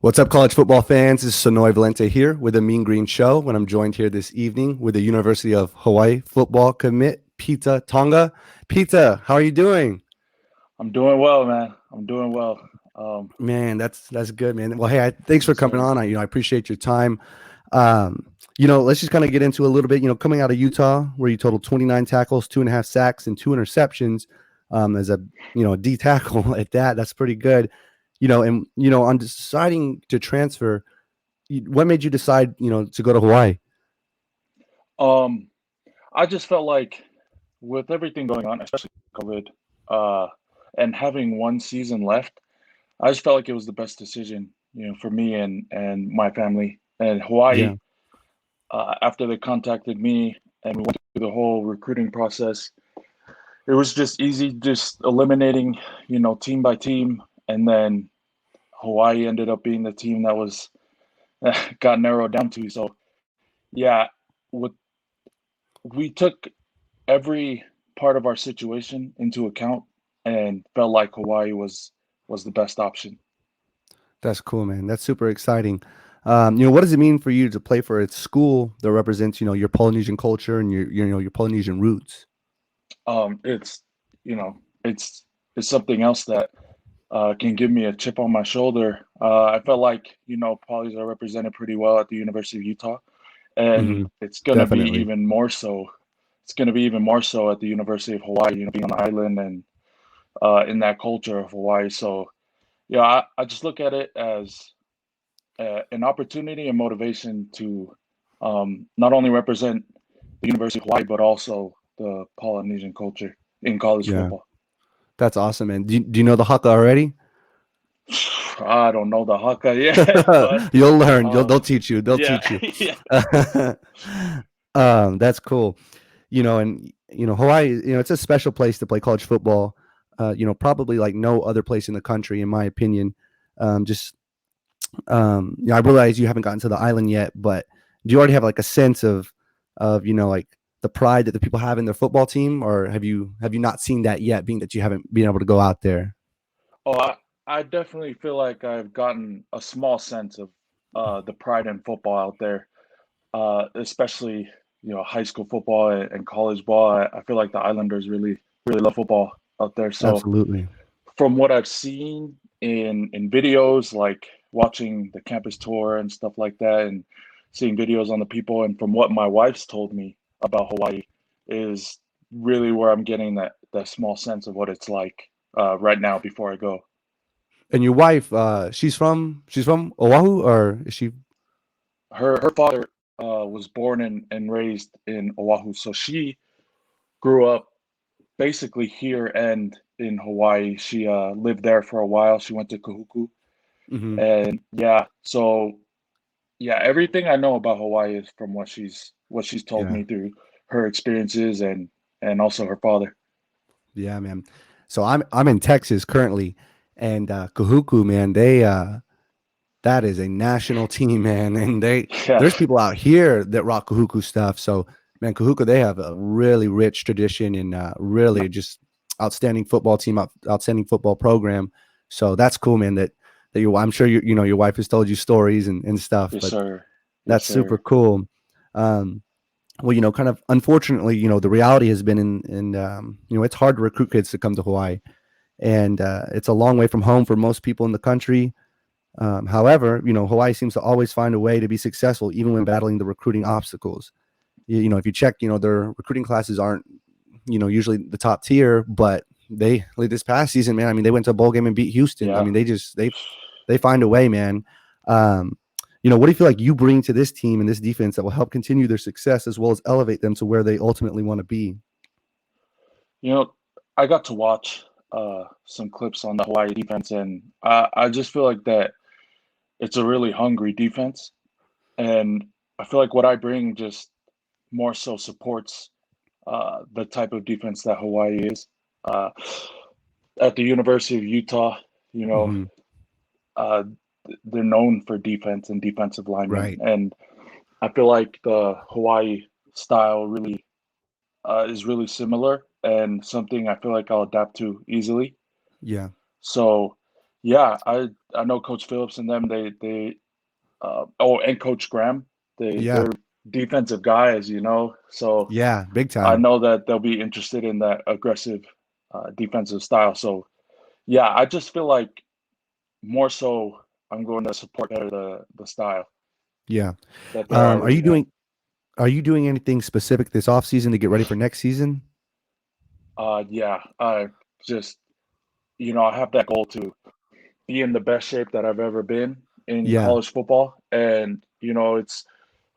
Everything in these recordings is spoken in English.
What's up, college football fans? This is Sonoy Valente here with the Mean Green Show. When I'm joined here this evening with the University of Hawaii football commit, Pita Tonga. Pita, how are you doing? I'm doing well, man. I'm doing well. Man, that's good, man. Well, hey, thanks for Yes, coming sir. on. I appreciate your time. Let's just kind of get into a little bit. Coming out of Utah, where you totaled 29 tackles, 2.5 sacks, and 2 interceptions, as a D tackle at that. That's pretty good. On deciding to transfer, what made you decide, to go to Hawaii? Um, I just felt like with everything going on, especially COVID, uh, and having one season left, I just felt like it was the best decision, for me and my family. And Yeah. Hawaii, after they contacted me and we went through the whole recruiting process, it was just easy, just eliminating, team by team, and then Hawaii ended up being the team that was got narrowed down to. So yeah, with we took every part of our situation into account and felt like Hawaii was the best option. That's cool, man. That's super exciting. What does it mean for you to play for a school that represents, your Polynesian culture and your Polynesian roots? It's you know it's something else that can give me a chip on my shoulder. I felt like polys are represented pretty well at the University of Utah, and Hmm. it's gonna be Definitely. even more so. It's gonna be even more so at the University of Hawaii. Being on the island and in that culture of Hawaii. So yeah, I just look at it as an opportunity and motivation to not only represent the University of Hawaii, but also the Polynesian culture in college Yeah. football. That's awesome, man. Do you know the haka already? I don't know the haka yet, but You'll learn. They'll um, teach you. They'll yeah, teach you. yeah, That's cool. And Hawaii, it's a special place to play college football. Probably like no other place in the country, in my opinion. Just I realize you haven't gotten to the island yet, but do you already have like a sense of like the pride that the people have in their football team, or have you not seen that yet, being that you haven't been able to go out there? Oh, I definitely feel like I've gotten a small sense of the pride in football out there, especially high school football and college ball. I feel like the Islanders really love football out there. So Absolutely. from what I've seen in videos, like watching the campus tour and stuff like that, and seeing videos on the people, and from what my wife's told me about Hawaii, is really where I'm getting that small sense of what it's like right now before I go. And your wife, she's from Oahu, or is she? Her father was born and raised in Oahu, so she grew up basically here and in Hawaii. She lived there for a while. She went to Kahuku, Hmm. and yeah, so yeah, everything I know about Hawaii is from what she's told Yeah. me through her experiences and also her father. Yeah, man. So I'm in Texas currently, and Kahuku, man, they that is a national team, man, and Yeah, there's people out here that rock Kahuku stuff. So, man, Kahuku, they have a really rich tradition and really just outstanding football team, outstanding football program. So that's cool, man. That I'm sure your wife has told you stories and stuff, yes, but sir. Yes, that's super sir. cool. Um, well, kind of unfortunately, the reality has been in it's hard to recruit kids to come to Hawaii, and it's a long way from home for most people in the country. However, Hawaii seems to always find a way to be successful, even when battling the recruiting obstacles. If you check, their recruiting classes aren't, usually the they top tier, but they like this past season, man. I mean, they went to a bowl game and beat Houston. I Yeah. mean, they find a way, man. Um, what do you feel like you bring to this team and this defense that will help continue their success as well as elevate them to where they ultimately want to be? You know, I got to watch some clips on the Hawaii defense, and I just feel like that it's a really hungry defense, and I feel like what I bring just more so supports the type of defense that Hawaii is. Uh, at the University of Utah, you know, Hmm. uh, they're known for defense and defensive linemen, Right. and I feel like the Hawaii style really is really similar and something I feel like I'll adapt to easily. Yeah. So Yeah, I know Coach Phillips and them. And Coach Graham. Yeah, They're defensive guys, you know. So yeah, big I time. know that they'll be interested in that aggressive defensive style. So yeah, I just feel like more so I'm going to support better the style Yeah. that they Are you already have. doing anything specific this off season to get ready for next season? Yeah, I just I have that goal to be in the best shape that I've ever been in Yeah. college football, and it's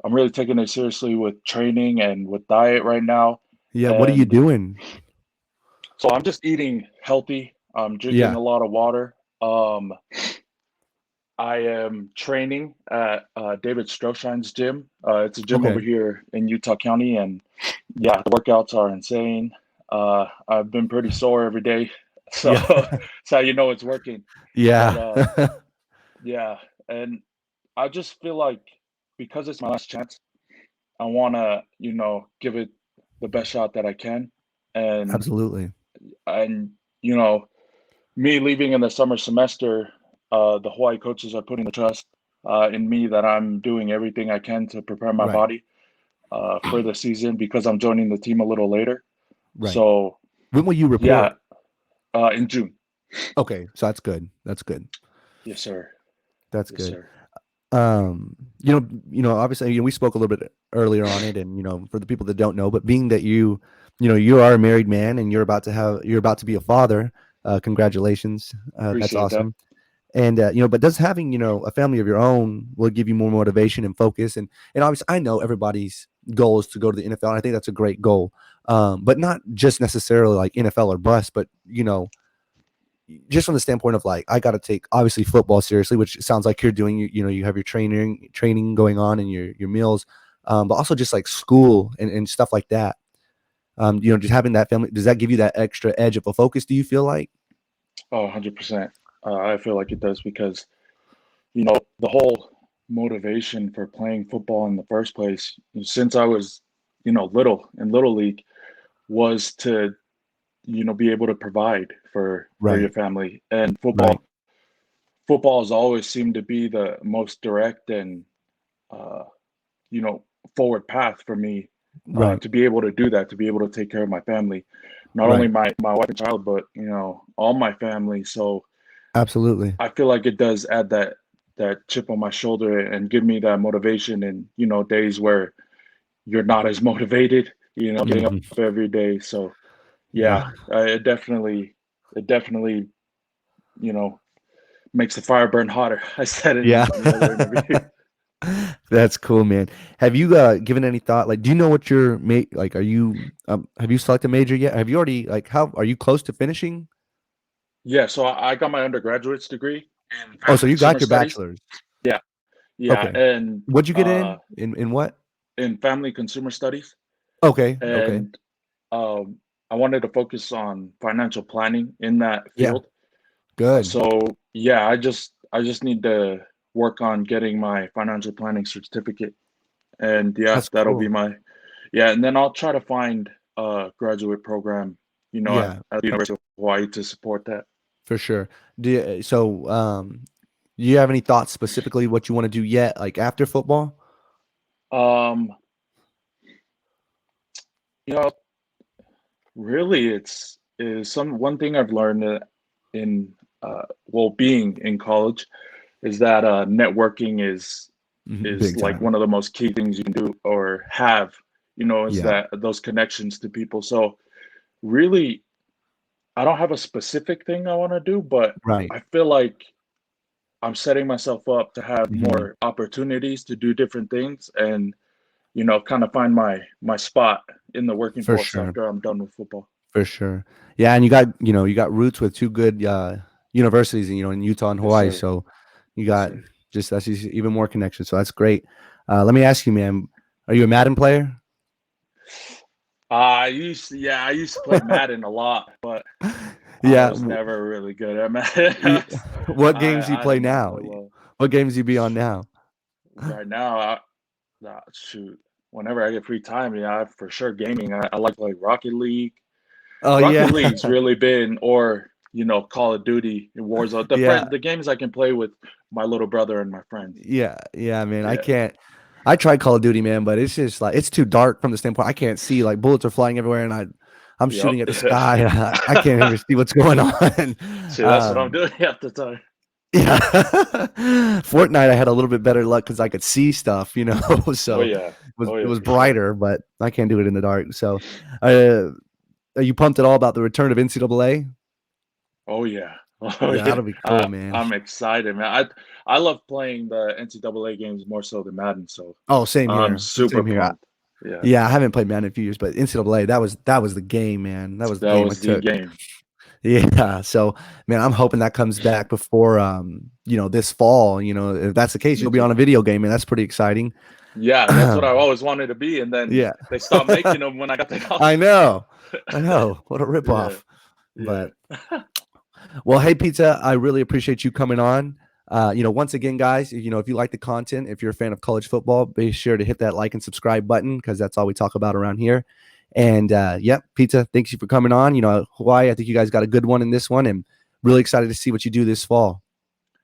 I'm really taking it seriously with training and with diet right now, Yeah. What are you and doing? so I'm just eating healthy. I'm drinking Yeah. a lot of water. Um, I am training at David Stroshine's gym. It's a gym over Okay. here in Utah County, and yeah, the workouts are insane. I've been pretty sore every day, so Yeah. that's how you know it's working. But Yeah. yeah, and I just feel like because it's my last chance, I want to, give it the best shot that I can, and Absolutely. and you know, me leaving in the summer semester, the Hawaii coaches are putting the trust in me that I'm doing everything I can to prepare my Right. body for the season because I'm joining the team a little later. Right. So When will you yeah, report? in June. Okay, so that's good. That's good. Yes, sir. That's Yes, good. sir. Obviously, we spoke a little bit earlier on it, and for the people that don't know, but being that you are a married man and you're about to be a father, congratulations. That's Appreciate that. awesome. And but does having a family of your own will give you more motivation and focus, and obviously I know everybody's goal is to go to the NFL, and I think that's a great goal. But not just necessarily like NFL or bust, but just from the standpoint of like I got to take obviously football seriously, which sounds like you're doing. You have your training going on and your meals, but also just like school and stuff like that. Just having that family, does that give you that extra edge of a focus? Do you feel like? Oh, 100%. I feel like it does because, the whole motivation for playing football in the first place, since I was, little in little league, was to, be able to provide for your Right, family. And right, football has always seemed to be the most direct and uh, you know, forward path for me right, to be able to do that, to be able to take care of my family, not only right. my wife and child, but all my family. So Absolutely. I feel like it does add that chip on my shoulder and give me that motivation in days where you're not as motivated, getting up Mhm. every day. So yeah, Yeah. it definitely you know makes the fire burn hotter. I said Yeah. in the other interview. That's cool, man. Have you given any thought? Like, do you know what your like? Are you have you selected a major yet? Have you already like? How are you close to finishing? Yeah, so I got my undergraduate's degree in Oh, so family you consumer got your studies. bachelor's. Yeah, yeah, Okay. and What'd you get in what? in family consumer studies, Okay. Okay. and I wanted to focus on financial planning in that Yeah. field. Good. So yeah, I just need to work on getting my financial planning certificate, and yeah, That's that'll be cool. and then I'll try to find a graduate program, Yeah, at the University of Hawaii to support that. for sure. Do you have any thoughts specifically what you want to do yet, like after football? Um, you know, Really, it's is some one thing I've learned in being in college is that networking Mhm. is Big like time. one of the most key things you can do or have, is Yeah. that those connections to people. So really, I don't have a specific thing I want to do, but Right. I feel like I'm setting myself up to have Mhm. more opportunities to do different things and kind of find my spot in the working For force sure. after I'm done with football. For sure. Yeah, and you got roots with two good universities, in Utah and Yes, Hawaii. sir. So you Yes, got sir. that's just even more connection. So that's great. Let me ask you, man, are you a Madden player? I used to play Madden a lot, but I Yeah. was never really good at Madden. Yeah. What games do you I play did not now? play well. What games you be on now? Right now, shoot, whenever I get free time, yeah, for sure gaming. I like Rocket League. Oh Rocket yeah. League's really been, or Call of Duty and Warzone. Yeah, The games I can play with my little brother and my friends. yeah, man. I Yeah. can't. I tried Call of Duty, man, but it's just like it's too dark from the standpoint. I can't see, like bullets are flying everywhere, and I'm Yep. shooting at the sky. I can't even see what's going on. See, that's what I'm doing half the time. Yeah, Fortnite, I had a little bit better luck because I could see stuff, Oh so yeah. Oh it yeah, was for sure. brighter, but I can't do it in the dark. So, uh, are you pumped at all about the return of NCAA? Oh yeah. Oh Yeah, yeah. that'll be cool, man. I'm excited, man. I love playing the NCAA games more so than Madden, so Oh, same I'm here, super same here. pumped. Yeah. Yeah, I haven't played Madden in a few years, but NCAA, that was the game, man. That was the That game I was the took. game. Yeah, so, man, I'm hoping that comes back before, this fall. If that's the case, Me you'll be on too. a video game, and that's pretty exciting. Yeah, that's what I always wanted to be, and then Yeah. they stopped making them when I got the I console. know. I know. What a Yeah. ripoff. Yeah. But well, hey, Pizza, I really appreciate you coming on. Once again, guys, if you like the content, if you're a fan of college football, be sure to hit that like and subscribe button because that's all we talk about around here. And yep, Pizza, thanks you for coming on. Hawaii, I think you guys got a good one in this one, and really excited to see what you do this fall.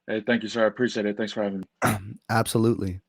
Hey, thank you, sir. I appreciate it. Thanks for having me. Absolutely.